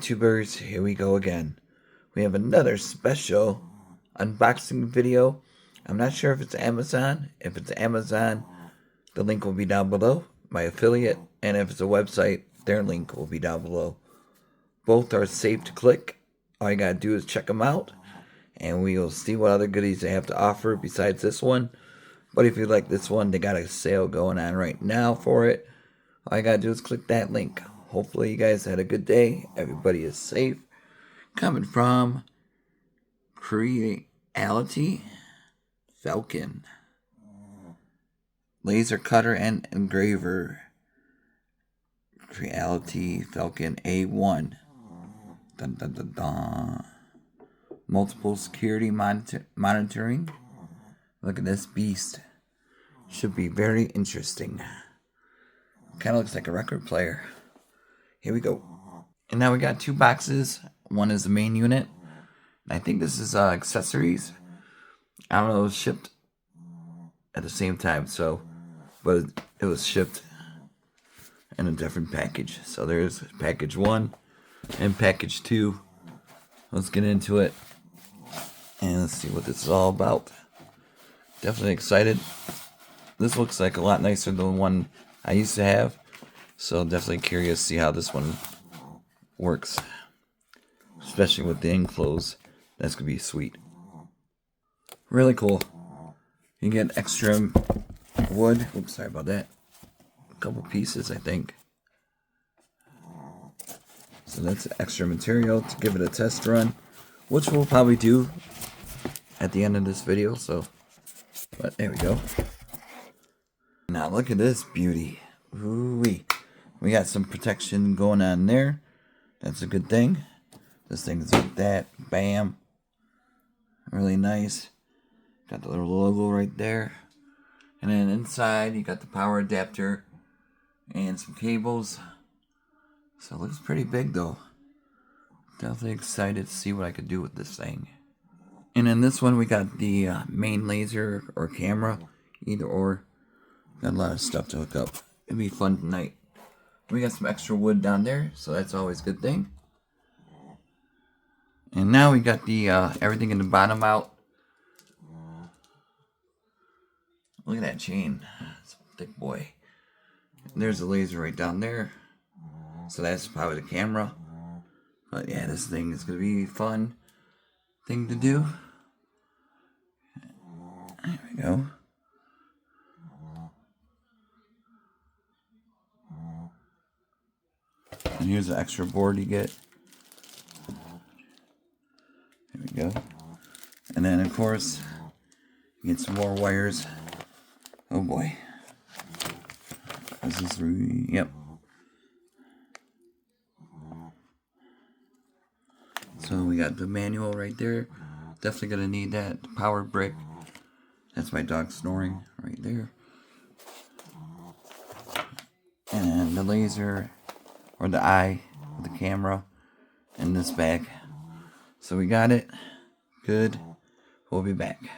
YouTubers, here we go again. We have another special unboxing video. I'm not sure if it's Amazon. If it's Amazon, the link will be down below, my affiliate, and if it's a website, their link will be down below. Both are safe to click. All you gotta do is check them out, and we will see what other goodies they have to offer besides this one. But if you like this one, they got a sale going on right now for it. All you gotta do is click that link. Hopefully you guys had a good day. Everybody is safe. Coming from Creality Falcon. Laser cutter and engraver. Creality Falcon A1. Dun, dun, dun, dun. Multiple security monitoring. Look at this beast. Should be very interesting. Kind of looks like a record player. Here we go. And now we got two boxes. One is the main unit. And I think this is accessories. I don't know, it was shipped at the same time, but it was shipped in a different package. So there's package 1 and package 2. Let's get into it and let's see what this is all about. Definitely excited. This looks like a lot nicer than the one I used to have. So definitely curious to see how this one works. Especially with the enclose. That's going to be sweet. Really cool. You get extra wood. Oops, sorry about that. A couple pieces, I think. So that's extra material to give it a test run. Which we'll probably do at the end of this video. But there we go. Now look at this beauty. Ooh-wee. We got some protection going on there. That's a good thing. This thing is like that. Bam. Really nice. Got the little logo right there. And then inside you got the power adapter and some cables. So it looks pretty big though. Definitely excited to see what I could do with this thing. And in this one we got the main laser or camera. Either or. Got a lot of stuff to hook up. It'll be fun tonight. We got some extra wood down there, so that's always a good thing. And now we got the everything in the bottom out. Look at that chain. It's a thick boy. And there's a laser right down there. So that's probably the camera. But yeah, this thing is going to be a fun thing to do. There we go. And here's the extra board you get. There we go. And then, of course, you get some more wires. Oh boy. This is yep. So we got the manual right there. Definitely gonna need that. The power brick. That's my dog snoring right there. And the laser. Or the eye with the camera in this bag. So we got it. Good. We'll be back.